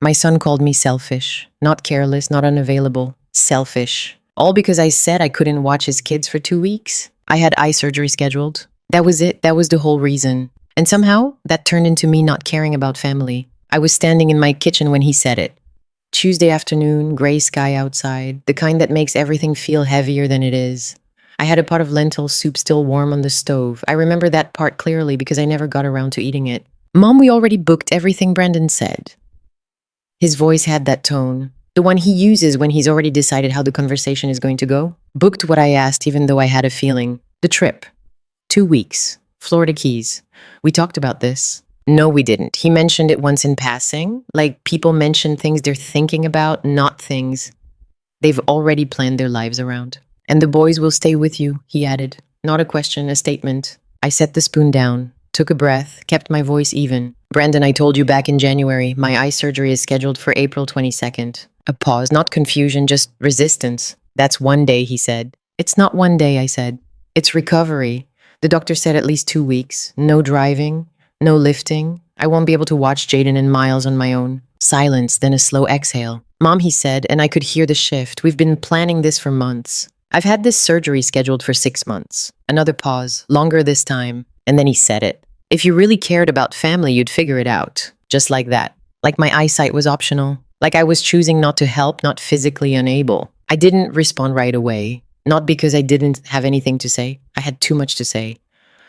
My son called me selfish, not careless, not unavailable, selfish. All because I said I couldn't watch his kids for 2 weeks. I had eye surgery scheduled. That was it. That was the whole reason. And somehow, that turned into me not caring about family. I was standing in my kitchen when he said it. Tuesday afternoon, gray sky outside, the kind that makes everything feel heavier than it is. I had a pot of lentil soup still warm on the stove. I remember that part clearly because I never got around to eating it. Mom, we already booked everything, Brandon said. His voice had that tone, the one he uses when he's already decided how the conversation is going to go. Booked what I asked, even though I had a feeling. The trip. 2 weeks. Florida Keys. We talked about this. No, we didn't. He mentioned it once in passing, like people mention things they're thinking about, not things they've already planned their lives around. And the boys will stay with you, he added. Not a question, a statement. I set the spoon down, took a breath, kept my voice even. Brandon, I told you back in January, my eye surgery is scheduled for April 22nd. A pause, not confusion, just resistance. That's 1 day, he said. It's not 1 day, I said. It's recovery. The doctor said at least 2 weeks. No driving. No lifting. I won't be able to watch Jaden and Miles on my own. Silence, then a slow exhale. Mom, he said, and I could hear the shift. We've been planning this for months. I've had this surgery scheduled for 6 months. Another pause, longer this time. And then he said it. If you really cared about family, you'd figure it out. Just like that. Like my eyesight was optional. Like I was choosing not to help, not physically unable. I didn't respond right away. Not because I didn't have anything to say. I had too much to say.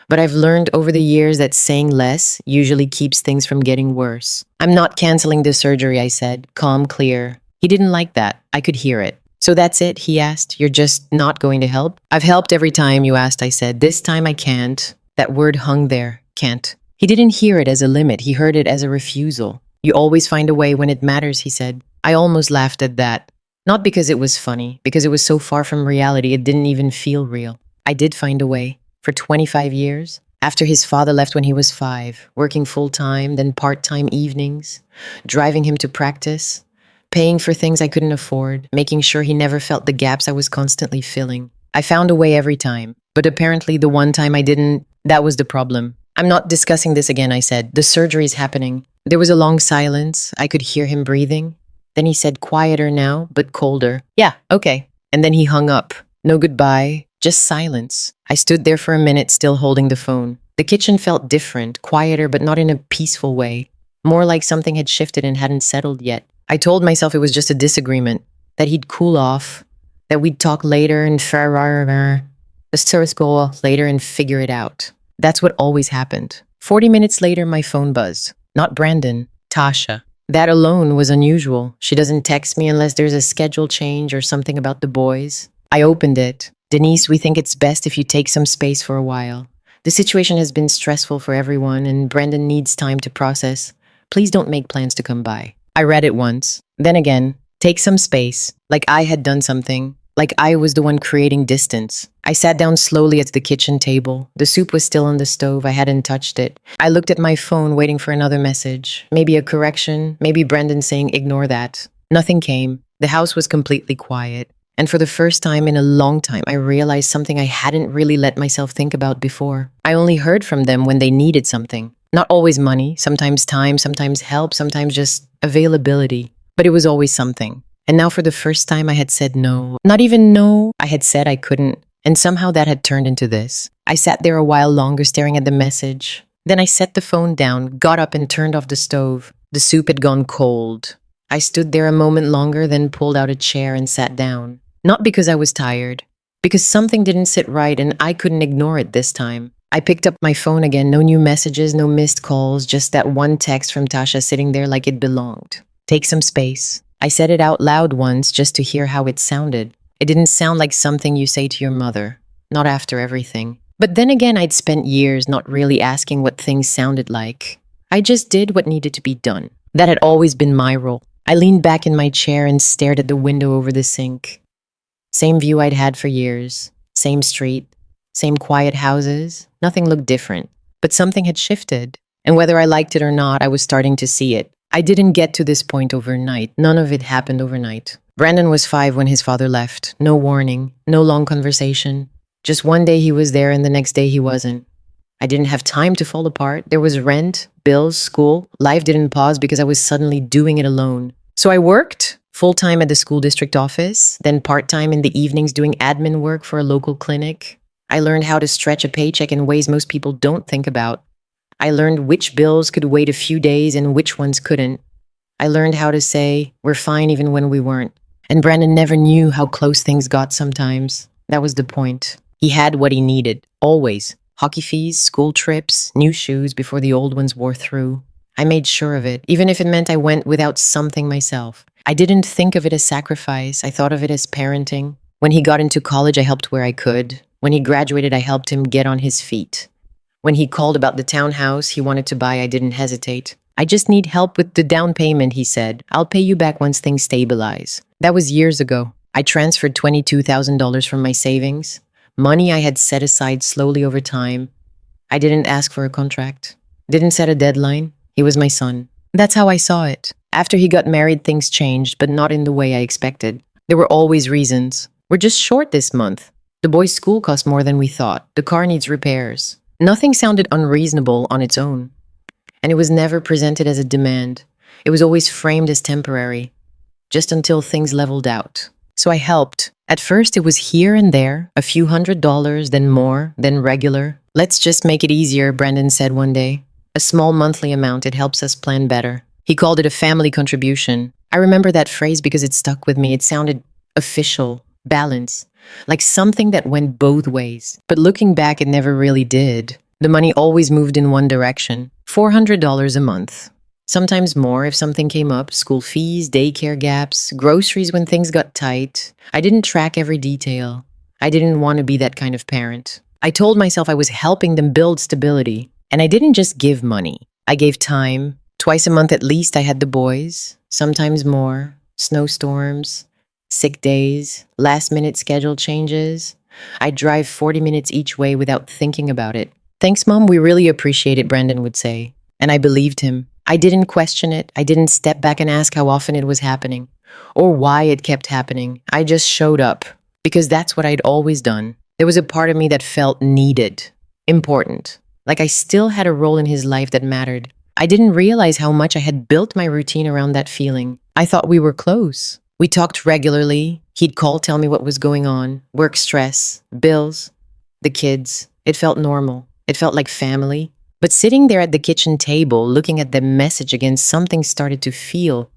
But I've learned over the years that saying less usually keeps things from getting worse. I'm not canceling the surgery, I said, calm, clear. He didn't like that. I could hear it. So that's it, he asked. You're just not going to help? I've helped every time you asked, I said. This time I can't. That word hung there. Can't. He didn't hear it as a limit. He heard it as a refusal. You always find a way when it matters, he said. I almost laughed at that. Not because it was funny, because it was so far from reality it didn't even feel real. I did find a way. For 25 years, after his father left when he was 5, working full-time, then part-time evenings, driving him to practice, paying for things I couldn't afford, making sure he never felt the gaps I was constantly filling. I found a way every time, but apparently the one time I didn't, that was the problem. I'm not discussing this again, I said. The surgery's happening. There was a long silence. I could hear him breathing. Then he said, quieter now, but colder. Yeah, okay. And then he hung up. No goodbye. Just silence. I stood there for a minute, still holding the phone. The kitchen felt different, quieter, but not in a peaceful way. More like something had shifted and hadn't settled yet. I told myself it was just a disagreement, that he'd cool off, that we'd talk later and later and figure it out. That's what always happened. 40 minutes later, my phone buzzed. Not Brandon, Tasha. That alone was unusual. She doesn't text me unless there's a schedule change or something about the boys. I opened it. Denise, we think it's best if you take some space for a while. The situation has been stressful for everyone and Brandon needs time to process. Please don't make plans to come by. I read it once. Then again, take some space. Like I had done something. Like I was the one creating distance. I sat down slowly at the kitchen table. The soup was still on the stove. I hadn't touched it. I looked at my phone waiting for another message. Maybe a correction. Maybe Brandon saying ignore that. Nothing came. The house was completely quiet. And for the first time in a long time, I realized something I hadn't really let myself think about before. I only heard from them when they needed something. Not always money, sometimes time, sometimes help, sometimes just availability. But it was always something. And now for the first time, I had said no. Not even no, I had said I couldn't. And somehow that had turned into this. I sat there a while longer staring at the message. Then I set the phone down, got up and turned off the stove. The soup had gone cold. I stood there a moment longer, then pulled out a chair and sat down. Not because I was tired, because something didn't sit right and I couldn't ignore it this time. I picked up my phone again, no new messages, no missed calls, just that one text from Tasha sitting there like it belonged. Take some space. I said it out loud once just to hear how it sounded. It didn't sound like something you say to your mother, not after everything. But then again, I'd spent years not really asking what things sounded like. I just did what needed to be done. That had always been my role. I leaned back in my chair and stared at the window over the sink. Same view I'd had for years, same street, same quiet houses. Nothing looked different, but something had shifted. And whether I liked it or not, I was starting to see it. I didn't get to this point overnight. None of it happened overnight. Brandon was 5 when his father left. No warning, no long conversation. Just one day he was there and the next day he wasn't. I didn't have time to fall apart. There was rent, bills, school. Life didn't pause because I was suddenly doing it alone. So I worked full-time at the school district office, then part-time in the evenings doing admin work for a local clinic. I learned how to stretch a paycheck in ways most people don't think about. I learned which bills could wait a few days and which ones couldn't. I learned how to say, we're fine even when we weren't. And Brandon never knew how close things got sometimes. That was the point. He had what he needed, always. Hockey fees, school trips, new shoes before the old ones wore through. I made sure of it, even if it meant I went without something myself. I didn't think of it as sacrifice. I thought of it as parenting. When he got into college, I helped where I could. When he graduated, I helped him get on his feet. When he called about the townhouse he wanted to buy, I didn't hesitate. I just need help with the down payment, he said. I'll pay you back once things stabilize. That was years ago. I transferred $22,000 from my savings. Money I had set aside slowly over time. I didn't ask for a contract. Didn't set a deadline. He was my son. That's how I saw it. After he got married, things changed, but not in the way I expected. There were always reasons. We're just short this month. The boys' school cost more than we thought. The car needs repairs. Nothing sounded unreasonable on its own. And it was never presented as a demand. It was always framed as temporary, just until things leveled out. So I helped. At first, it was here and there, a few $100s, then more, then regular. Let's just make it easier, Brandon said one day. A small monthly amount, it helps us plan better. He called it a family contribution. I remember that phrase because it stuck with me. It sounded official, balanced, like something that went both ways. But looking back, it never really did. The money always moved in one direction. $400 a month. Sometimes more if something came up, school fees, daycare gaps, groceries when things got tight. I didn't track every detail. I didn't want to be that kind of parent. I told myself I was helping them build stability. And I didn't just give money. I gave time. Twice a month at least I had the boys. Sometimes more. Snowstorms, sick days, last-minute schedule changes. I'd drive 40 minutes each way without thinking about it. Thanks, Mom, we really appreciate it, Brandon would say. And I believed him. I didn't question it. I didn't step back and ask how often it was happening or why it kept happening. I just showed up because that's what I'd always done. There was a part of me that felt needed, important, like I still had a role in his life that mattered. I didn't realize how much I had built my routine around that feeling. I thought we were close. We talked regularly. He'd call, tell me what was going on, work stress, bills, the kids. It felt normal. It felt like family. But sitting there at the kitchen table, looking at the message again, something started to feel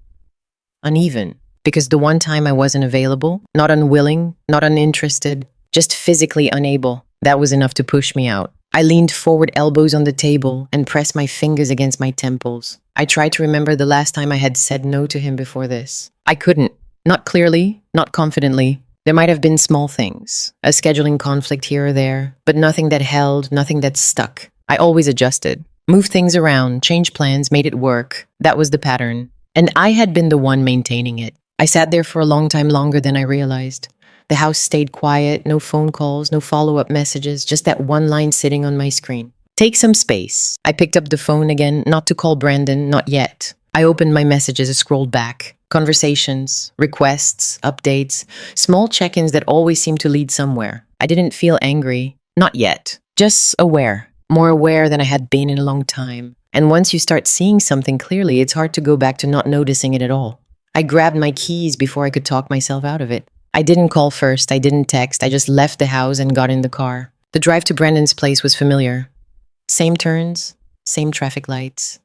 uneven. Because the one time I wasn't available, not unwilling, not uninterested, just physically unable, that was enough to push me out. I leaned forward, elbows on the table, and pressed my fingers against my temples. I tried to remember the last time I had said no to him before this. I couldn't. Not clearly, not confidently. There might have been small things, a scheduling conflict here or there, but nothing that held, nothing that stuck. I always adjusted, moved things around, changed plans, made it work. That was the pattern. And I had been the one maintaining it. I sat there for a long time, longer than I realized. The house stayed quiet, no phone calls, no follow-up messages, just that one line sitting on my screen. Take some space. I picked up the phone again, not to call Brandon, not yet. I opened my messages and scrolled back. Conversations, requests, updates, small check-ins that always seemed to lead somewhere. I didn't feel angry, not yet, just aware. More aware than I had been in a long time. And once you start seeing something clearly, it's hard to go back to not noticing it at all. I grabbed my keys before I could talk myself out of it. I didn't call first, I didn't text, I just left the house and got in the car. The drive to Brandon's place was familiar. Same turns, same traffic lights.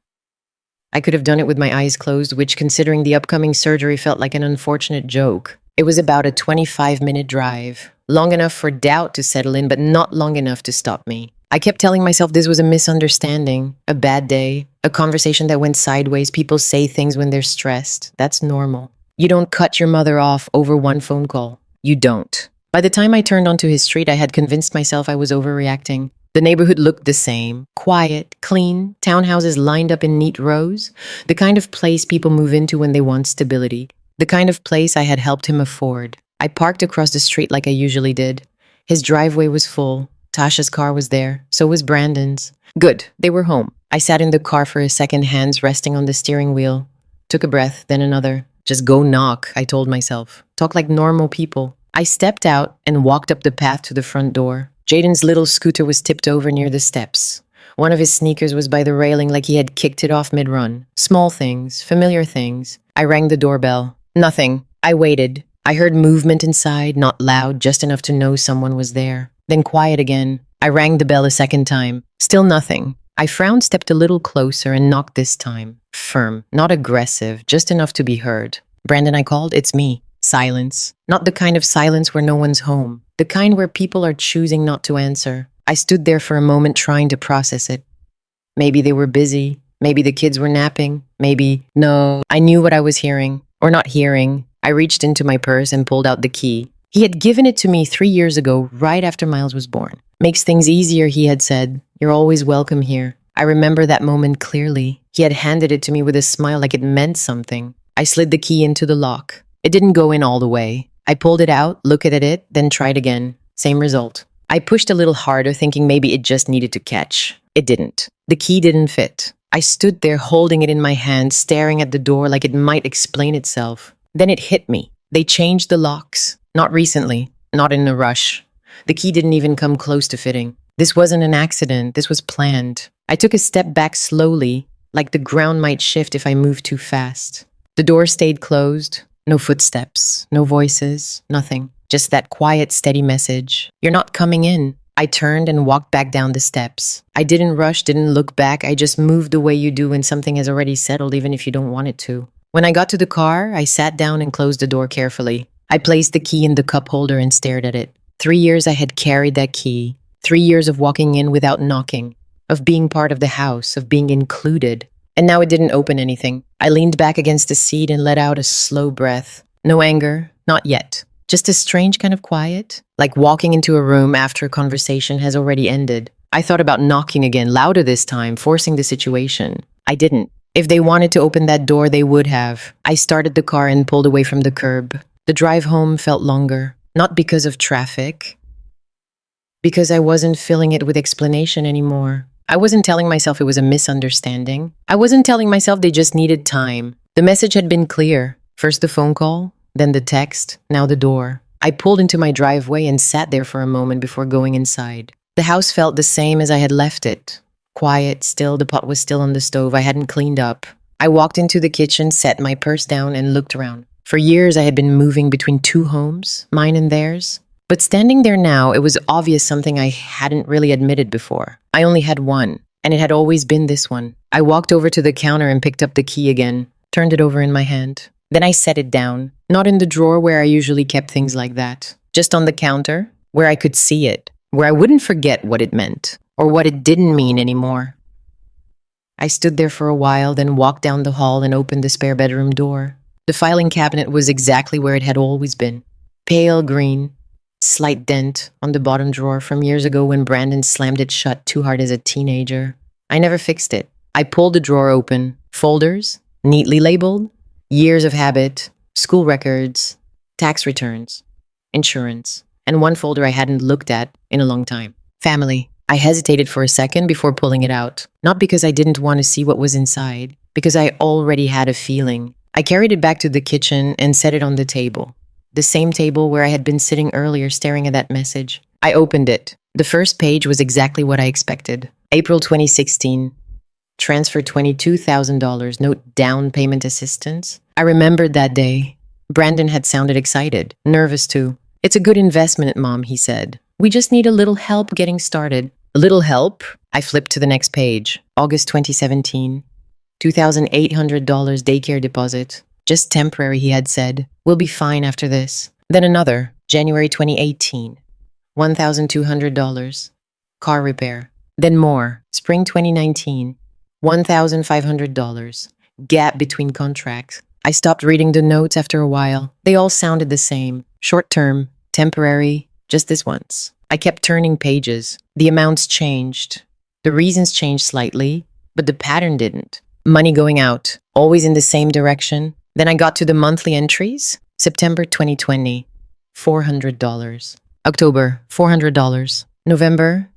I could have done it with my eyes closed, which, considering the upcoming surgery, felt like an unfortunate joke. It was about a 25-minute drive, long enough for doubt to settle in, but not long enough to stop me. I kept telling myself this was a misunderstanding, a bad day, a conversation that went sideways. People say things when they're stressed. That's normal. You don't cut your mother off over one phone call. You don't. By the time I turned onto his street, I had convinced myself I was overreacting. The neighborhood looked the same. Quiet, clean, townhouses lined up in neat rows. The kind of place people move into when they want stability. The kind of place I had helped him afford. I parked across the street like I usually did. His driveway was full. Tasha's car was there. So was Brandon's. Good. They were home. I sat in the car for a second, hands resting on the steering wheel. Took a breath, then another. Just go knock, I told myself. Talk like normal people. I stepped out and walked up the path to the front door. Jaden's little scooter was tipped over near the steps. One of his sneakers was by the railing like he had kicked it off mid-run. Small things, familiar things. I rang the doorbell. Nothing. I waited. I heard movement inside, not loud, just enough to know someone was there. Then quiet again. I rang the bell a second time. Still nothing. I frowned, stepped a little closer, and knocked this time. Firm, not aggressive, just enough to be heard. Brandon, I called. It's me. Silence. Not the kind of silence where no one's home. The kind where people are choosing not to answer. I stood there for a moment trying to process it. Maybe they were busy. Maybe the kids were napping. Maybe, no. I knew what I was hearing. Or not hearing. I reached into my purse and pulled out the key. He had given it to me 3 years ago, right after Miles was born. Makes things easier, he had said. You're always welcome here. I remember that moment clearly. He had handed it to me with a smile like it meant something. I slid the key into the lock. It didn't go in all the way. I pulled it out, looked at it, then tried again. Same result. I pushed a little harder, thinking maybe it just needed to catch. It didn't. The key didn't fit. I stood there holding it in my hand, staring at the door like it might explain itself. Then it hit me. They changed the locks. Not recently. Not in a rush. The key didn't even come close to fitting. This wasn't an accident. This was planned. I took a step back slowly, like the ground might shift if I moved too fast. The door stayed closed. No footsteps, no voices, nothing. Just that quiet, steady message. You're not coming in. I turned and walked back down the steps. I didn't rush, didn't look back. I just moved the way you do when something has already settled, even if you don't want it to. When I got to the car, I sat down and closed the door carefully. I placed the key in the cup holder and stared at it. 3 years I had carried that key. 3 years of walking in without knocking, of being part of the house, of being included. And now it didn't open anything. I leaned back against the seat and let out a slow breath. No anger, not yet. Just a strange kind of quiet, like walking into a room after a conversation has already ended. I thought about knocking again, louder this time, forcing the situation. I didn't. If they wanted to open that door, they would have. I started the car and pulled away from the curb. The drive home felt longer, not because of traffic, because I wasn't filling it with explanation anymore. I wasn't telling myself it was a misunderstanding. I wasn't telling myself they just needed time. The message had been clear. First the phone call, then the text, now the door. I pulled into my driveway and sat there for a moment before going inside. The house felt the same as I had left it. Quiet, still, the pot was still on the stove. I hadn't cleaned up. I walked into the kitchen, set my purse down, and looked around. For years, I had been moving between 2 homes, mine and theirs. But standing there now, it was obvious something I hadn't really admitted before. I only had one, and it had always been this one. I walked over to the counter and picked up the key again, turned it over in my hand. Then I set it down, not in the drawer where I usually kept things like that, just on the counter, where I could see it, where I wouldn't forget what it meant, or what it didn't mean anymore. I stood there for a while, then walked down the hall and opened the spare bedroom door. The filing cabinet was exactly where it had always been. Pale green, slight dent on the bottom drawer from years ago when Brandon slammed it shut too hard as a teenager. I never fixed it. I pulled the drawer open. Folders, neatly labeled, years of habit, school records, tax returns, insurance, and one folder I hadn't looked at in a long time. Family. I hesitated for a second before pulling it out. Not because I didn't want to see what was inside, because I already had a feeling. I carried it back to the kitchen and set it on the table. The same table where I had been sitting earlier staring at that message. I opened it. The first page was exactly what I expected. April 2016. Transfer $22,000, note down payment assistance. I remembered that day. Brandon had sounded excited, nervous too. It's a good investment, Mom, he said. We just need a little help getting started. A little help? I flipped to the next page. August 2017. $2,800 daycare deposit. Just temporary, he had said. We'll be fine after this. Then another, January 2018. $1,200. Car repair. Then more, spring 2019. $1,500. Gap between contracts. I stopped reading the notes after a while. They all sounded the same. Short term, temporary, just this once. I kept turning pages. The amounts changed. The reasons changed slightly, but the pattern didn't. Money going out, always in the same direction. Then I got to the monthly entries. September 2020, $400. October, $400. November,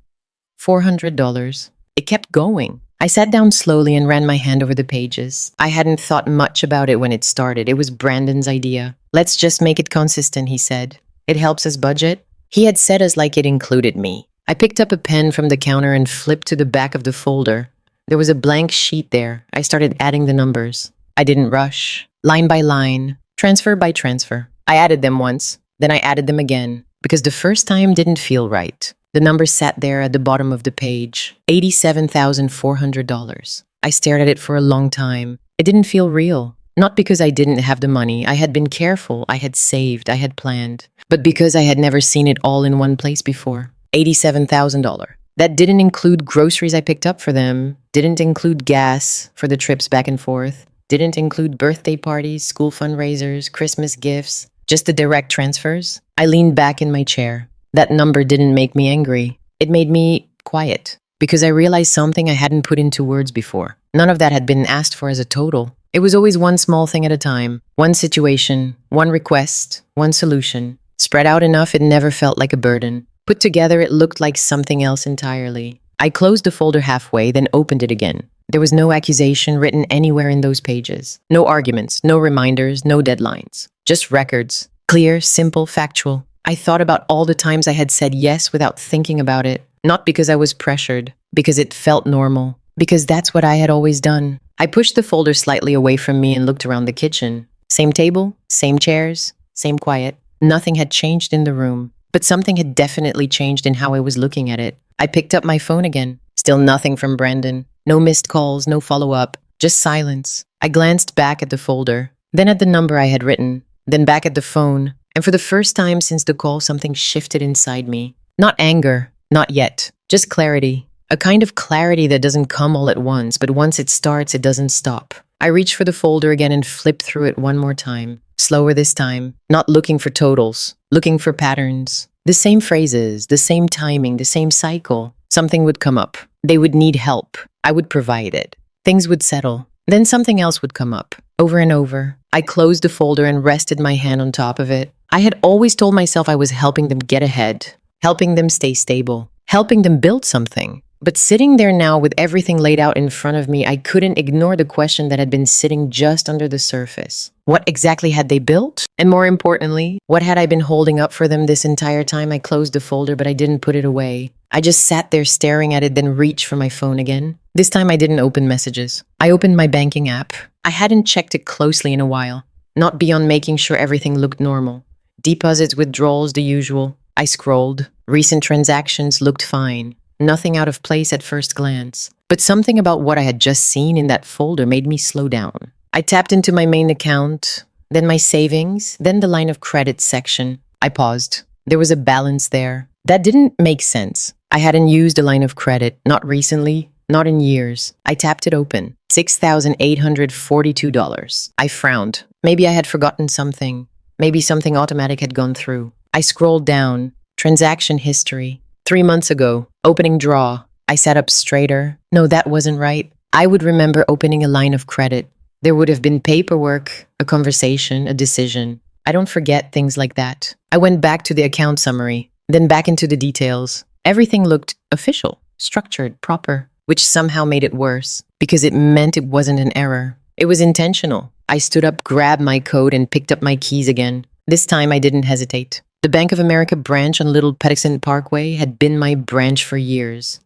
$400. It kept going. I sat down slowly and ran my hand over the pages. I hadn't thought much about it when it started. It was Brandon's idea. Let's just make it consistent, he said. It helps us budget. He had said us like it included me. I picked up a pen from the counter and flipped to the back of the folder. There was a blank sheet there. I started adding the numbers. I didn't rush. Line by line, transfer by transfer. I added them once, then I added them again, because the first time didn't feel right. The number sat there at the bottom of the page, $87,400. I stared at it for a long time. It didn't feel real. Not because I didn't have the money. I had been careful. I had saved. I had planned. But because I had never seen it all in one place before. $87,000. That didn't include groceries I picked up for them. Didn't include gas for the trips back and forth. Didn't include birthday parties, school fundraisers, Christmas gifts. Just the direct transfers. I leaned back in my chair. That number didn't make me angry. It made me quiet. Because I realized something I hadn't put into words before. None of that had been asked for as a total. It was always one small thing at a time. One situation, one request, one solution. Spread out enough it never felt like a burden. Put together it looked like something else entirely. I closed the folder halfway, then opened it again. There was no accusation written anywhere in those pages. No arguments, no reminders, no deadlines. Just records. Clear, simple, factual. I thought about all the times I had said yes without thinking about it. Not because I was pressured, because it felt normal. Because that's what I had always done. I pushed the folder slightly away from me and looked around the kitchen. Same table, same chairs, same quiet. Nothing had changed in the room, but something had definitely changed in how I was looking at it. I picked up my phone again. Still nothing from Brandon. No missed calls, no follow-up, just silence. I glanced back at the folder, then at the number I had written, then back at the phone, and for the first time since the call, something shifted inside me. Not anger, not yet, just clarity. A kind of clarity that doesn't come all at once, but once it starts, it doesn't stop. I reached for the folder again and flipped through it one more time. Slower this time, not looking for totals, looking for patterns. The same phrases, the same timing, the same cycle. Something would come up. They would need help. I would provide it. Things would settle. Then something else would come up. Over and over. I closed the folder and rested my hand on top of it. I had always told myself I was helping them get ahead, helping them stay stable, helping them build something. But sitting there now with everything laid out in front of me, I couldn't ignore the question that had been sitting just under the surface. What exactly had they built? And more importantly, what had I been holding up for them this entire time? I closed the folder, but I didn't put it away. I just sat there staring at it, then reached for my phone again. This time I didn't open messages. I opened my banking app. I hadn't checked it closely in a while, not beyond making sure everything looked normal. Deposits, withdrawals, the usual. I scrolled. Recent transactions looked fine. Nothing out of place at first glance. But something about what I had just seen in that folder made me slow down. I tapped into my main account, then my savings, then the line of credit section. I paused. There was a balance there. That didn't make sense. I hadn't used a line of credit, not recently, not in years. I tapped it open. $6,842. I frowned. Maybe I had forgotten something. Maybe something automatic had gone through. I scrolled down. Transaction history. 3 months ago. Opening draw. I sat up straighter. No, that wasn't right. I would remember opening a line of credit. There would have been paperwork, a conversation, a decision. I don't forget things like that. I went back to the account summary, then back into the details. Everything looked official, structured, proper, which somehow made it worse because it meant it wasn't an error. It was intentional. I stood up, grabbed my coat, and picked up my keys again. This time I didn't hesitate. The Bank of America branch on Little Patuxent Parkway had been my branch for years,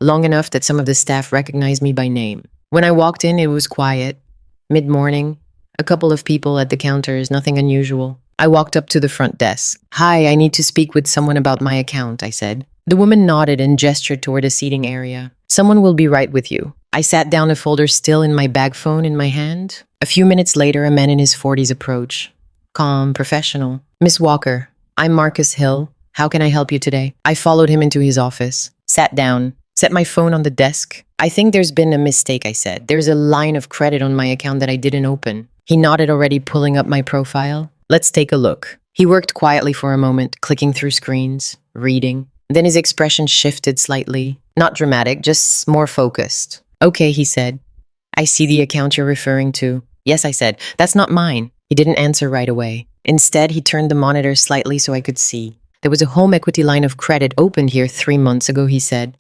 long enough that some of the staff recognized me by name. When I walked in, it was quiet. Mid-morning, a couple of people at the counters, nothing unusual. I walked up to the front desk. "Hi, I need to speak with someone about my account," I said. The woman nodded and gestured toward a seating area. "Someone will be right with you." I sat down, a folder still in my bag phone in my hand. A few minutes later, a man in his 40s approached. Calm, professional. "Miss Walker, I'm Marcus Hill. How can I help you today?" I followed him into his office, sat down, set my phone on the desk. "I think there's been a mistake," I said. "There's a line of credit on my account that I didn't open." He nodded, already pulling up my profile. "Let's take a look." He worked quietly for a moment, clicking through screens, reading. Then his expression shifted slightly. Not dramatic, just more focused. "Okay," he said. "I see the account you're referring to." "Yes," I said. "That's not mine." He didn't answer right away. Instead, he turned the monitor slightly so I could see. "There was a home equity line of credit opened here 3 months ago," he said.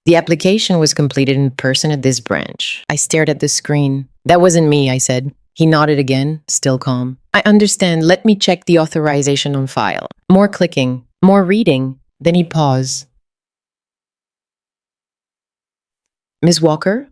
"The application was completed in person at this branch." I stared at the screen. "That wasn't me," I said. He nodded again, still calm. "I understand. Let me check the authorization on file." More clicking, more reading. Then he paused. Ms. Walker?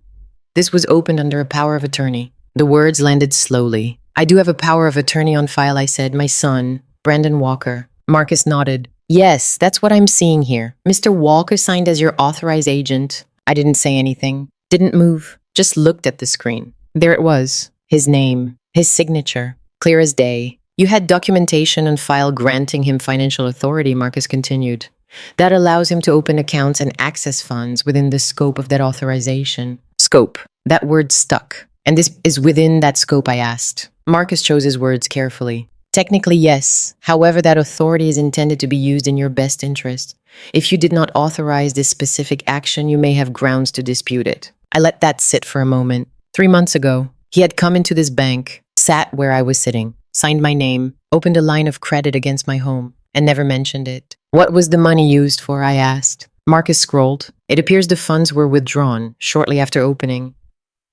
This was opened under a power of attorney. The words landed slowly. I do have a power of attorney on file, I said. My son, Brandon Walker. Marcus nodded. Yes, that's what I'm seeing here. Mr. Walker signed as your authorized agent. I didn't say anything. Didn't move. Just looked at the screen. There it was. His name. His signature. Clear as day. You had documentation on file granting him financial authority, Marcus continued. That allows him to open accounts and access funds within the scope of that authorization. Scope. That word stuck. And this is within that scope, I asked. Marcus chose his words carefully. Technically, yes. However, that authority is intended to be used in your best interest. If you did not authorize this specific action, you may have grounds to dispute it. I let that sit for a moment. 3 months ago, he had come into this bank, sat where I was sitting, signed my name, opened a line of credit against my home, and never mentioned it. What was the money used for, I asked. Marcus scrolled. It appears the funds were withdrawn shortly after opening.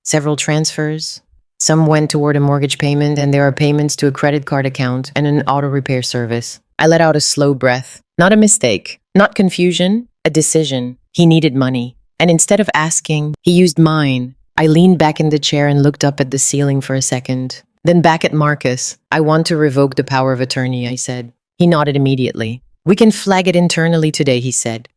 Several transfers. Some went toward a mortgage payment, and there are payments to a credit card account and an auto repair service. I let out a slow breath. Not a mistake, not confusion, a decision. He needed money. And instead of asking, he used mine. I leaned back in the chair and looked up at the ceiling for a second. Then back at Marcus. I want to revoke the power of attorney, I said. He nodded immediately. We can flag it internally today, he said.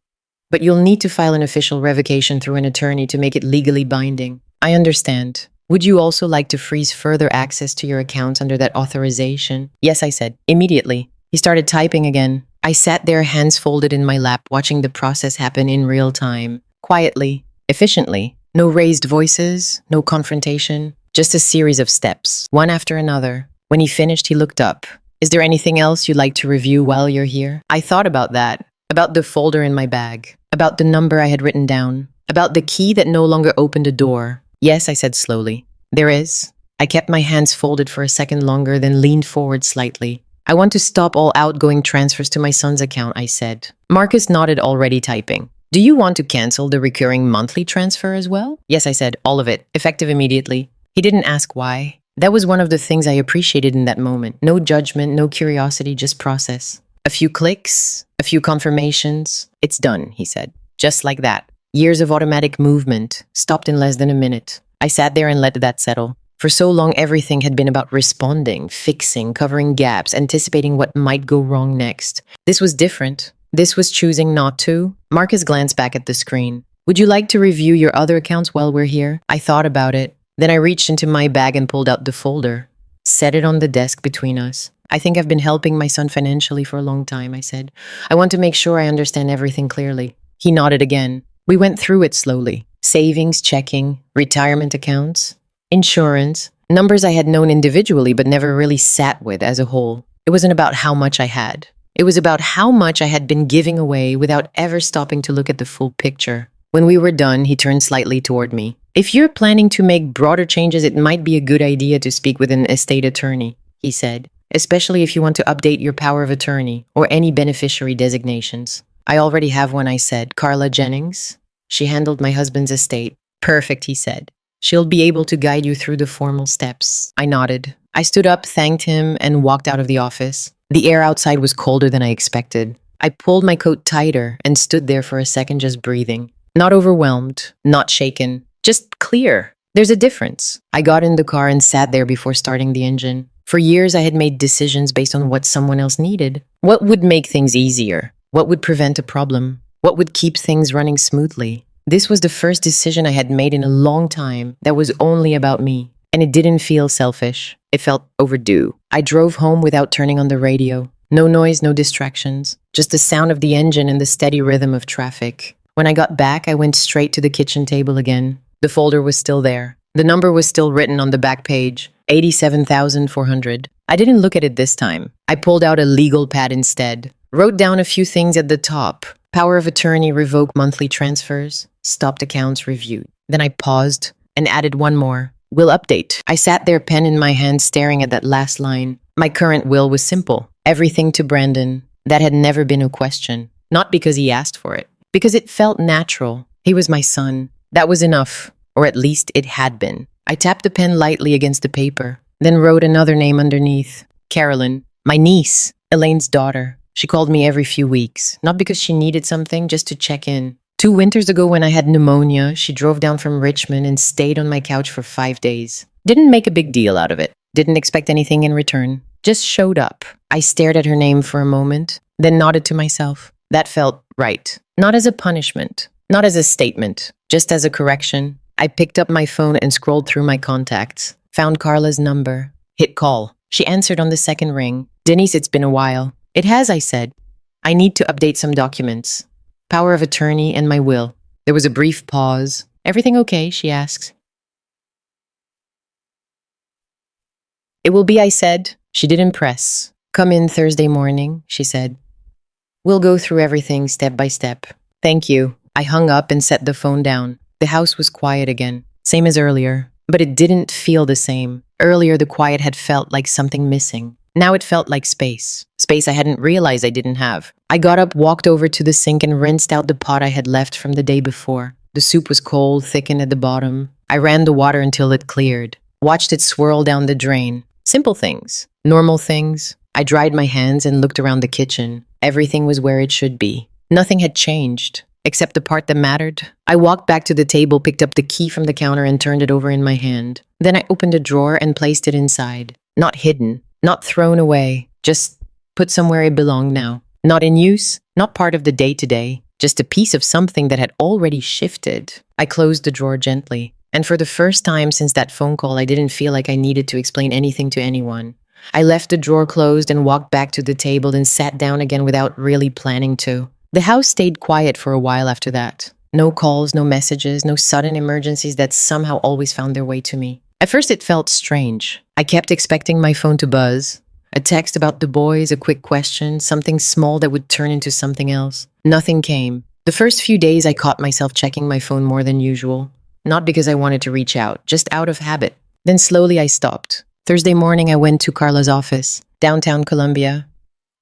But you'll need to file an official revocation through an attorney to make it legally binding. I understand. Would you also like to freeze further access to your accounts under that authorization? Yes, I said. Immediately. He started typing again. I sat there, hands folded in my lap, watching the process happen in real time. Quietly. Efficiently. No raised voices, no confrontation. Just a series of steps, one after another. When he finished, he looked up. Is there anything else you'd like to review while you're here? I thought about that. About the folder in my bag. About the number I had written down. About the key that no longer opened a door. Yes, I said slowly. There is. I kept my hands folded for a second longer, then leaned forward slightly. I want to stop all outgoing transfers to my son's account, I said. Marcus nodded, already typing. Do you want to cancel the recurring monthly transfer as well? Yes, I said, all of it, effective immediately. He didn't ask why. That was one of the things I appreciated in that moment. No judgment, no curiosity, just process. A few clicks, a few confirmations. It's done, he said. Just like that. Years of automatic movement, stopped in less than a minute. I sat there and let that settle. For so long, everything had been about responding, fixing, covering gaps, anticipating what might go wrong next. This was different. This was choosing not to. Marcus glanced back at the screen. Would you like to review your other accounts while we're here? I thought about it. Then I reached into my bag and pulled out the folder. Set it on the desk between us. I think I've been helping my son financially for a long time, I said. I want to make sure I understand everything clearly. He nodded again. We went through it slowly. Savings, checking, retirement accounts, insurance, numbers I had known individually but never really sat with as a whole. It wasn't about how much I had. It was about how much I had been giving away without ever stopping to look at the full picture. When we were done, he turned slightly toward me. If you're planning to make broader changes, it might be a good idea to speak with an estate attorney, he said, especially if you want to update your power of attorney or any beneficiary designations. I already have one, I said. Carla Jennings. She handled my husband's estate. Perfect, he said. She'll be able to guide you through the formal steps. I nodded. I stood up, thanked him, and walked out of the office. The air outside was colder than I expected. I pulled my coat tighter and stood there for a second just breathing. Not overwhelmed, not shaken, just clear. There's a difference. I got in the car and sat there before starting the engine. For years, I had made decisions based on what someone else needed. What would make things easier? What would prevent a problem? What would keep things running smoothly? This was the first decision I had made in a long time that was only about me. And it didn't feel selfish. It felt overdue. I drove home without turning on the radio. No noise, no distractions. Just the sound of the engine and the steady rhythm of traffic. When I got back, I went straight to the kitchen table again. The folder was still there. The number was still written on the back page. 87,400. I didn't look at it this time. I pulled out a legal pad instead. Wrote down a few things at the top. Power of attorney, revoke monthly transfers. Stopped accounts, reviewed. Then I paused and added one more. Will update. I sat there, pen in my hand, staring at that last line. My current will was simple. Everything to Brandon. That had never been a question. Not because he asked for it. Because it felt natural. He was my son. That was enough. Or at least it had been. I tapped the pen lightly against the paper. Then wrote another name underneath. Carolyn. My niece. Elaine's daughter. She called me every few weeks. Not because she needed something, just to check in. 2 winters ago, when I had pneumonia, she drove down from Richmond and stayed on my couch for 5 days. Didn't make a big deal out of it. Didn't expect anything in return. Just showed up. I stared at her name for a moment, then nodded to myself. That felt right. Not as a punishment, not as a statement, just as a correction. I picked up my phone and scrolled through my contacts. Found Carla's number. Hit call. She answered on the second ring. Denise, it's been a while. It has, I said. I need to update some documents. Power of attorney and my will. There was a brief pause. Everything okay? She asks. It will be, I said. She didn't press. Come in Thursday morning, she said. We'll go through everything step by step. Thank you. I hung up and set the phone down. The house was quiet again, same as earlier, but it didn't feel the same. Earlier, the quiet had felt like something missing. Now it felt like space. Space I hadn't realized I didn't have. I got up, walked over to the sink and rinsed out the pot I had left from the day before. The soup was cold, thickened at the bottom. I ran the water until it cleared. Watched it swirl down the drain. Simple things. Normal things. I dried my hands and looked around the kitchen. Everything was where it should be. Nothing had changed, except the part that mattered. I walked back to the table, picked up the key from the counter and turned it over in my hand. Then I opened a drawer and placed it inside. Not hidden, not thrown away, just put somewhere it belonged now. Not in use, not part of the day-to-day, just a piece of something that had already shifted. I closed the drawer gently, and for the first time since that phone call, I didn't feel like I needed to explain anything to anyone. I left the drawer closed and walked back to the table and sat down again without really planning to. The house stayed quiet for a while after that. No calls, no messages, no sudden emergencies that somehow always found their way to me. At first it felt strange. I kept expecting my phone to buzz. A text about the boys, a quick question, something small that would turn into something else. Nothing came. The first few days I caught myself checking my phone more than usual. Not because I wanted to reach out, just out of habit. Then slowly I stopped. Thursday morning I went to Carla's office, downtown Columbia.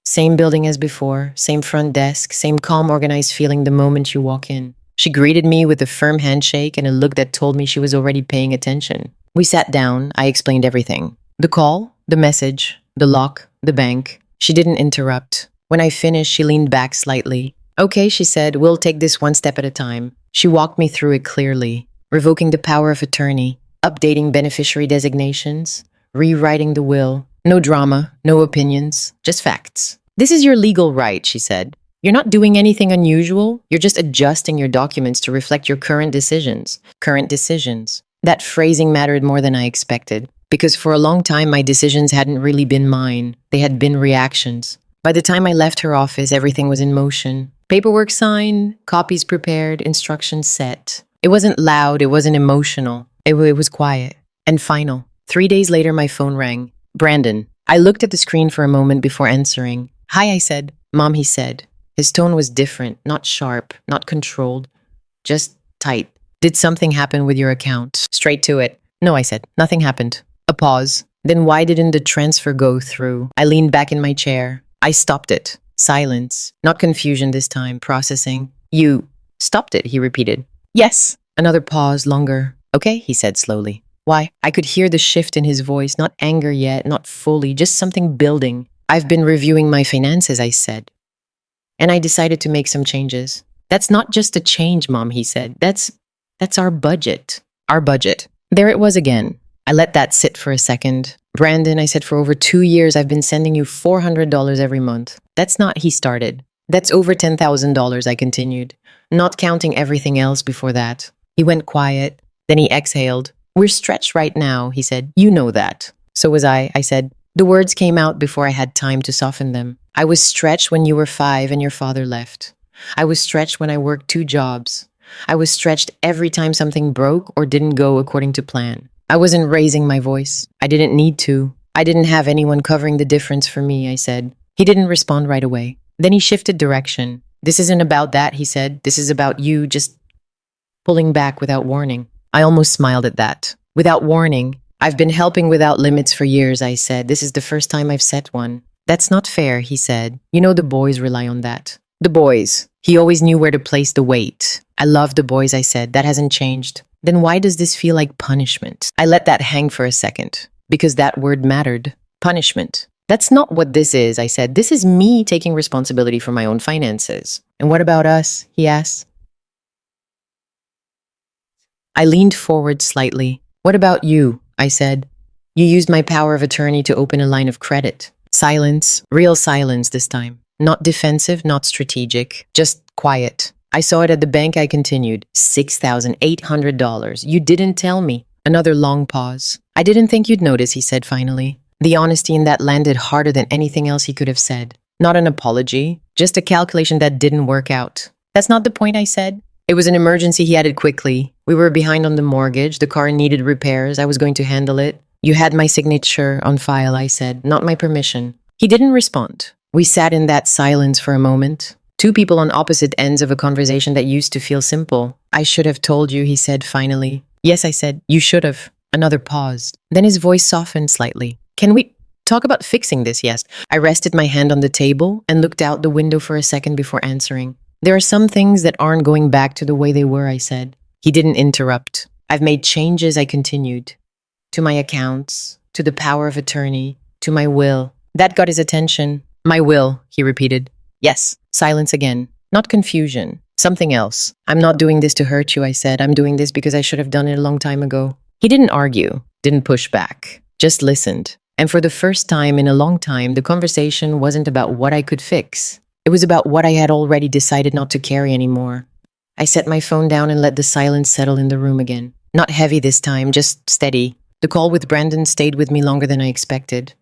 Same building as before, same front desk, same calm, organized feeling the moment you walk in. She greeted me with a firm handshake and a look that told me she was already paying attention. We sat down, I explained everything. The call, the message, the lock, the bank. She didn't interrupt. When I finished, she leaned back slightly. Okay, she said, we'll take this one step at a time. She walked me through it clearly. Revoking the power of attorney, updating beneficiary designations, rewriting the will. No drama, no opinions, just facts. This is your legal right, she said. You're not doing anything unusual. You're just adjusting your documents to reflect your current decisions. Current decisions. That phrasing mattered more than I expected, because for a long time my decisions hadn't really been mine. They had been reactions. By the time I left her office, everything was in motion. Paperwork signed, copies prepared, instructions set. It wasn't loud, it wasn't emotional. It was quiet and final. 3 days later, my phone rang. Brandon. I looked at the screen for a moment before answering. Hi, I said. Mom, he said. His tone was different, not sharp, not controlled, just tight. Did something happen with your account? Straight to it. No, I said. Nothing happened. A pause. Then why didn't the transfer go through? I leaned back in my chair. I stopped it. Silence. Not confusion this time, processing. You stopped it, he repeated. Yes. Another pause, longer. Okay, he said slowly. Why? I could hear the shift in his voice, not anger yet, not fully, just something building. I've been reviewing my finances, I said. And I decided to make some changes. That's not just a change, Mom, he said. That's our budget. Our budget. There it was again. I let that sit for a second. Brandon, I said, for over 2 years, I've been sending you $400 every month. That's not, he started. That's over $10,000, I continued, not counting everything else before that. He went quiet. Then he exhaled. We're stretched right now, he said. You know that. So was I said. The words came out before I had time to soften them. I was stretched when you were 5 and your father left. I was stretched when I worked 2 jobs. I was stretched every time something broke or didn't go according to plan. I wasn't raising my voice. I didn't need to. I didn't have anyone covering the difference for me, I said. He didn't respond right away. Then he shifted direction. This isn't about that, he said. This is about you just pulling back without warning. I almost smiled at that. Without warning. I've been helping without limits for years, I said. This is the first time I've set one. That's not fair, he said. You know the boys rely on that. The boys. He always knew where to place the weight. I love the boys, I said. That hasn't changed. Then why does this feel like punishment? I let that hang for a second. Because that word mattered. Punishment. That's not what this is, I said. This is me taking responsibility for my own finances. And what about us? He asked. I leaned forward slightly. What about you? I said. You used my power of attorney to open a line of credit. Silence, real silence this time. Not defensive, not strategic, just quiet. I saw it at the bank. I continued. $6,800. You didn't tell me. Another long pause. I didn't think you'd notice, he said finally. The honesty in that landed harder than anything else he could have said. Not an apology, just a calculation that didn't work out. That's not the point, I said. It was an emergency, he added quickly. We were behind on the mortgage. The car needed repairs. I was going to handle it. You had my signature on file, I said, not my permission. He didn't respond. We sat in that silence for a moment. Two people on opposite ends of a conversation that used to feel simple. I should have told you, he said finally. Yes, I said, you should have. Another pause. Then his voice softened slightly. Can we talk about fixing this? Yes. I rested my hand on the table and looked out the window for a second before answering. There are some things that aren't going back to the way they were, I said. He didn't interrupt. I've made changes, I continued. To my accounts, to the power of attorney, to my will. That got his attention. My will, he repeated. Yes. Silence again. Not confusion. Something else. I'm not doing this to hurt you, I said. I'm doing this because I should have done it a long time ago. He didn't argue, didn't push back, just listened. And for the first time in a long time, the conversation wasn't about what I could fix. It was about what I had already decided not to carry anymore. I set my phone down and let the silence settle in the room again. Not heavy this time, just steady. The call with Brandon stayed with me longer than I expected.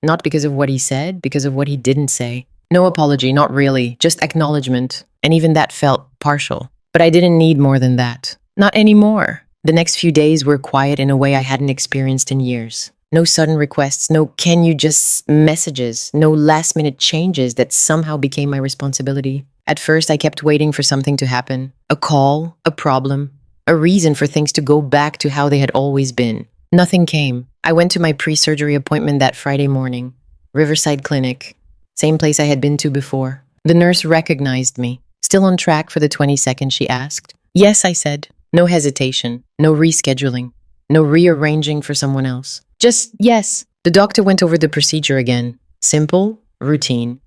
Not because of what he said, because of what he didn't say. No apology, not really, just acknowledgement. And even that felt partial. But I didn't need more than that. Not anymore. The next few days were quiet in a way I hadn't experienced in years. No sudden requests, no can you just messages, no last-minute changes that somehow became my responsibility. At first, I kept waiting for something to happen. A call, a problem, a reason for things to go back to how they had always been. Nothing came. I went to my pre-surgery appointment that Friday morning. Riverside Clinic. Same place I had been to before. The nurse recognized me. Still on track for the 22nd, she asked. Yes, I said. No hesitation. No rescheduling. No rearranging for someone else. Just yes. The doctor went over the procedure again. Simple, routine.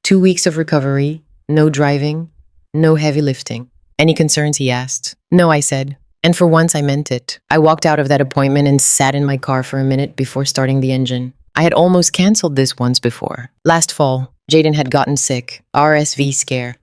2 weeks of recovery. No driving. No heavy lifting. Any concerns, he asked. No, I said. And for once, I meant it. I walked out of that appointment and sat in my car for a minute before starting the engine. I had almost canceled this once before. Last fall, Jaden had gotten sick. RSV scare.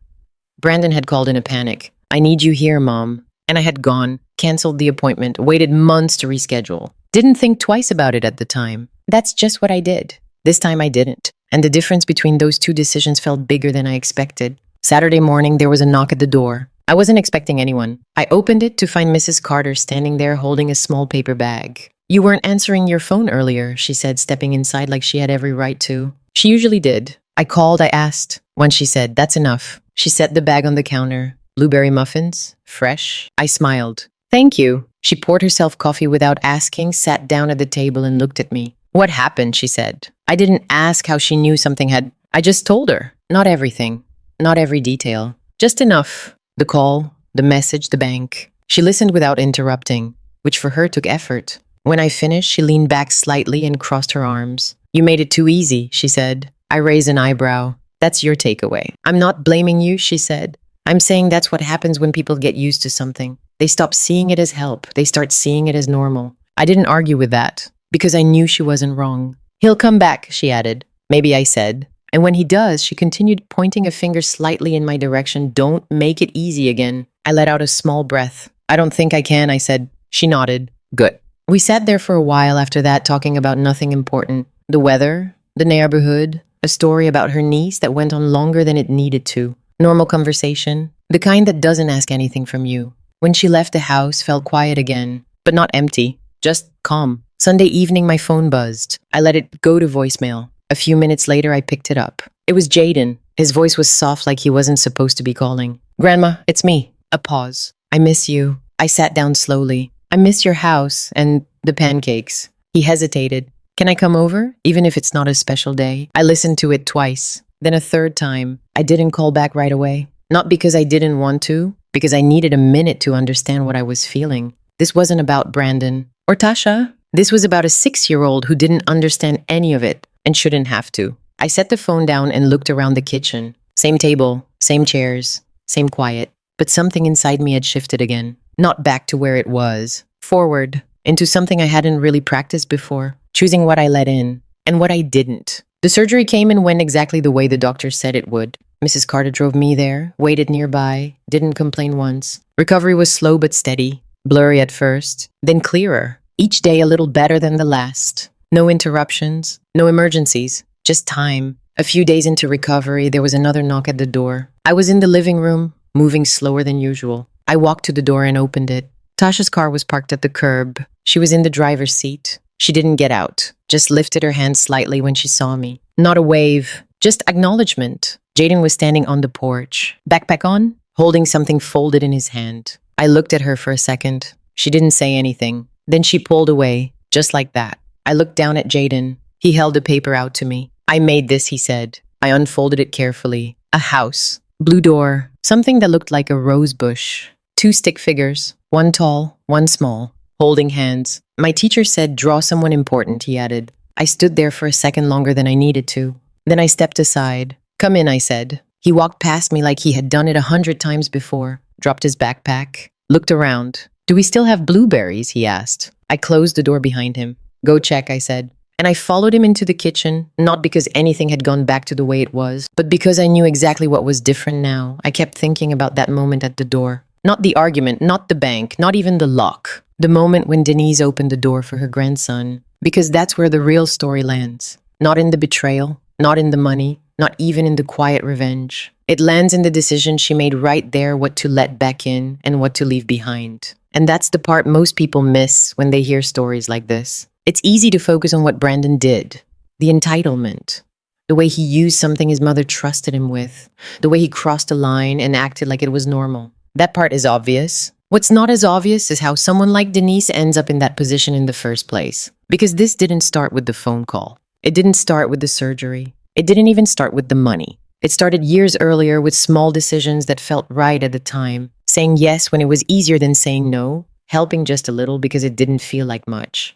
Brandon had called in a panic. I need you here, Mom. And I had gone, canceled the appointment, waited months to reschedule. Didn't think twice about it at the time. That's just what I did. This time I didn't. And the difference between those two decisions felt bigger than I expected. Saturday morning, there was a knock at the door. I wasn't expecting anyone. I opened it to find Mrs. Carter standing there holding a small paper bag. You weren't answering your phone earlier, she said, stepping inside like she had every right to. She usually did. I called, I asked. When she said, that's enough. She set the bag on the counter. Blueberry muffins? Fresh? I smiled. Thank you. She poured herself coffee without asking, sat down at the table and looked at me. What happened, she said. I didn't ask how she knew something had. I just told her. Not everything. Not every detail. Just enough. The call, the message, the bank. She listened without interrupting, which for her took effort. When I finished, she leaned back slightly and crossed her arms. You made it too easy, she said. I raised an eyebrow. That's your takeaway. I'm not blaming you, she said. I'm saying that's what happens when people get used to something. They stop seeing it as help. They start seeing it as normal. I didn't argue with that, because I knew she wasn't wrong. He'll come back, she added. Maybe, I said. And when he does, she continued, pointing a finger slightly in my direction. Don't make it easy again. I let out a small breath. I don't think I can, I said. She nodded. Good. We sat there for a while after that, talking about nothing important. The weather, the neighborhood, a story about her niece that went on longer than it needed to. Normal conversation, the kind that doesn't ask anything from you. When she left the house, felt quiet again, but not empty, just calm. Sunday evening, my phone buzzed. I let it go to voicemail. A few minutes later, I picked it up. It was Jaden. His voice was soft like he wasn't supposed to be calling. Grandma, it's me. A pause. I miss you. I sat down slowly. I miss your house and the pancakes. He hesitated. Can I come over, even if it's not a special day? I listened to it twice. Then a third time. I didn't call back right away. Not because I didn't want to, because I needed a minute to understand what I was feeling. This wasn't about Brandon or Tasha. This was about a 6-year-old who didn't understand any of it and shouldn't have to. I set the phone down and looked around the kitchen. Same table, same chairs, same quiet. But something inside me had shifted again. Not back to where it was. Forward. Into something I hadn't really practiced before. Choosing what I let in and what I didn't. The surgery came and went exactly the way the doctor said it would. Mrs. Carter drove me there, waited nearby, didn't complain once. Recovery was slow but steady. Blurry at first, then clearer. Each day a little better than the last. No interruptions, no emergencies, just time. A few days into recovery, there was another knock at the door. I was in the living room, moving slower than usual. I walked to the door and opened it. Tasha's car was parked at the curb. She was in the driver's seat. She didn't get out, just lifted her hand slightly when she saw me. Not a wave, just acknowledgement. Jaden was standing on the porch, backpack on, holding something folded in his hand. I looked at her for a second. She didn't say anything. Then she pulled away, just like that. I looked down at Jaden. He held a paper out to me. I made this, he said. I unfolded it carefully. A house. Blue door. Something that looked like a rose bush. 2 stick figures. One tall, one small. Holding hands. My teacher said, draw someone important, he added. I stood there for a second longer than I needed to. Then I stepped aside. Come in, I said. He walked past me like he had done it 100 times before. Dropped his backpack. Looked around. Do we still have blueberries, he asked. I closed the door behind him. Go check, I said. And I followed him into the kitchen, not because anything had gone back to the way it was, but because I knew exactly what was different now. I kept thinking about that moment at the door. Not the argument, not the bank, not even the lock. The moment when Denise opened the door for her grandson. Because that's where the real story lands. Not in the betrayal, not in the money, not even in the quiet revenge. It lands in the decision she made right there, what to let back in and what to leave behind. And that's the part most people miss when they hear stories like this. It's easy to focus on what Brandon did. The entitlement. The way he used something his mother trusted him with. The way he crossed a line and acted like it was normal. That part is obvious. What's not as obvious is how someone like Denise ends up in that position in the first place. Because this didn't start with the phone call. It didn't start with the surgery. It didn't even start with the money. It started years earlier with small decisions that felt right at the time. Saying yes when it was easier than saying no. Helping just a little because it didn't feel like much.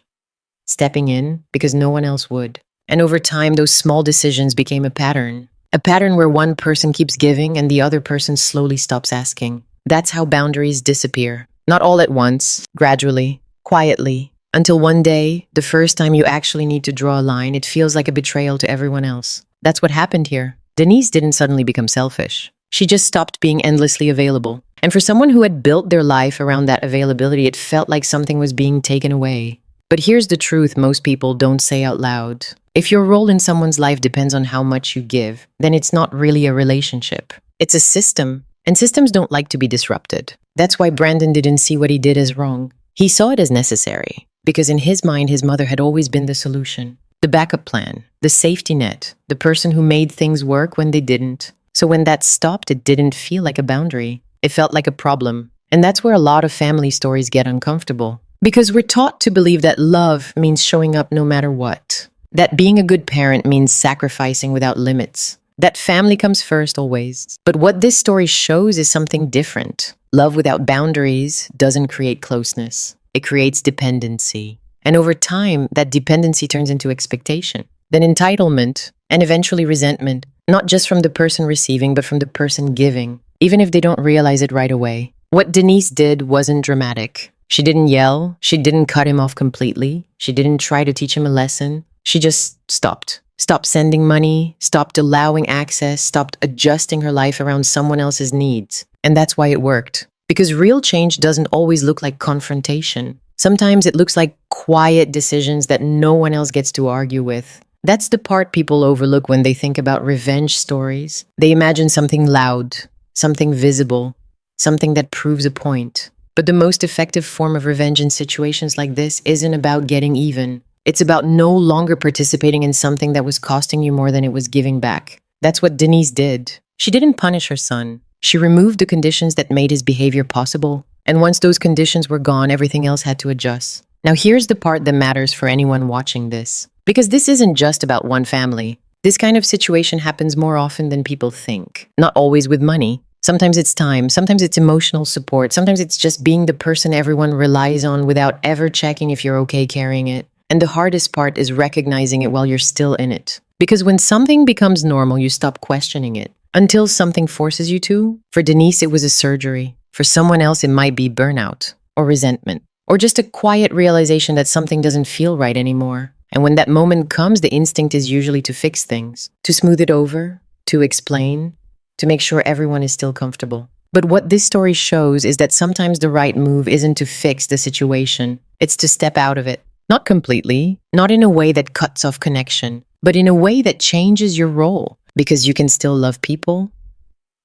Stepping in because no one else would. And over time, those small decisions became a pattern. A pattern where one person keeps giving and the other person slowly stops asking. That's how boundaries disappear. Not all at once, gradually, quietly. Until one day, the first time you actually need to draw a line, it feels like a betrayal to everyone else. That's what happened here. Denise didn't suddenly become selfish. She just stopped being endlessly available. And for someone who had built their life around that availability, it felt like something was being taken away. But here's the truth most people don't say out loud. If your role in someone's life depends on how much you give, then it's not really a relationship. It's a system, and systems don't like to be disrupted. That's why Brandon didn't see what he did as wrong. He saw it as necessary, because in his mind, his mother had always been the solution. The backup plan, the safety net, the person who made things work when they didn't. So when that stopped, it didn't feel like a boundary. It felt like a problem. And that's where a lot of family stories get uncomfortable. Because we're taught to believe that love means showing up no matter what. That being a good parent means sacrificing without limits. That family comes first always. But what this story shows is something different. Love without boundaries doesn't create closeness. It creates dependency. And over time, that dependency turns into expectation. Then entitlement, and eventually resentment. Not just from the person receiving, but from the person giving. Even if they don't realize it right away. What Denise did wasn't dramatic. She didn't yell. She didn't cut him off completely. She didn't try to teach him a lesson. She just stopped. Stopped sending money, stopped allowing access, stopped adjusting her life around someone else's needs. And that's why it worked. Because real change doesn't always look like confrontation. Sometimes it looks like quiet decisions that no one else gets to argue with. That's the part people overlook when they think about revenge stories. They imagine something loud, something visible, something that proves a point. But the most effective form of revenge in situations like this isn't about getting even. It's about no longer participating in something that was costing you more than it was giving back. That's what Denise did. She didn't punish her son. She removed the conditions that made his behavior possible. And once those conditions were gone, everything else had to adjust. Now here's the part that matters for anyone watching this. Because this isn't just about one family. This kind of situation happens more often than people think. Not always with money. Sometimes it's time, sometimes it's emotional support, sometimes it's just being the person everyone relies on without ever checking if you're okay carrying it. And the hardest part is recognizing it while you're still in it. Because when something becomes normal, you stop questioning it. Until something forces you to. For Denise, it was a surgery. For someone else, it might be burnout or resentment or just a quiet realization that something doesn't feel right anymore. And when that moment comes, the instinct is usually to fix things, to smooth it over, to explain, to make sure everyone is still comfortable. But what this story shows is that sometimes the right move isn't to fix the situation, it's to step out of it. Not completely, not in a way that cuts off connection, but in a way that changes your role. Because you can still love people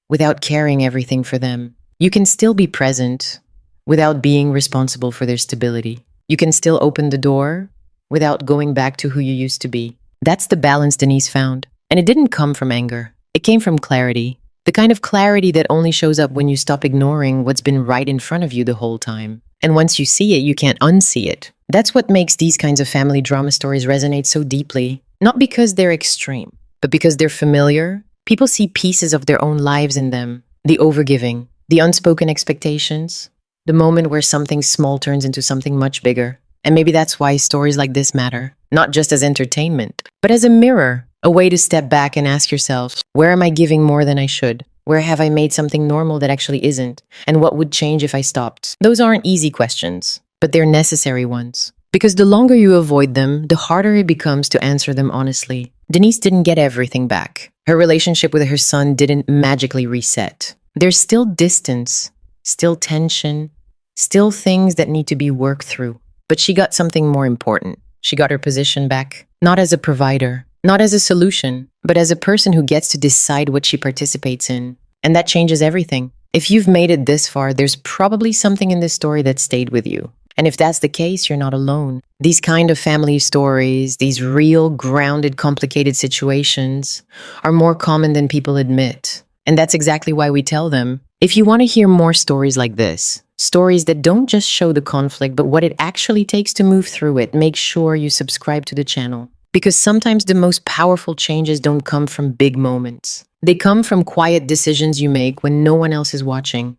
without caring everything for them. You can still be present without being responsible for their stability. You can still open the door without going back to who you used to be. That's the balance Denise found. And it didn't come from anger. It came from clarity. The kind of clarity that only shows up when you stop ignoring what's been right in front of you the whole time. And once you see it, you can't unsee it. That's what makes these kinds of family drama stories resonate so deeply. Not because they're extreme, but because they're familiar. People see pieces of their own lives in them. The overgiving, the unspoken expectations, the moment where something small turns into something much bigger. And maybe that's why stories like this matter, not just as entertainment, but as a mirror, a way to step back and ask yourself, where am I giving more than I should? Where have I made something normal that actually isn't? And what would change if I stopped? Those aren't easy questions, but they're necessary ones. Because the longer you avoid them, the harder it becomes to answer them honestly. Denise didn't get everything back. Her relationship with her son didn't magically reset. There's still distance, still tension, still things that need to be worked through. But she got something more important. She got her position back, not as a provider, not as a solution, but as a person who gets to decide what she participates in. And that changes everything. If you've made it this far, there's probably something in this story that stayed with you. And if that's the case, you're not alone. These kind of family stories, these real, grounded, complicated situations are more common than people admit. And that's exactly why we tell them. If you want to hear more stories like this, stories that don't just show the conflict, but what it actually takes to move through it, make sure you subscribe to the channel. Because sometimes the most powerful changes don't come from big moments. They come from quiet decisions you make when no one else is watching.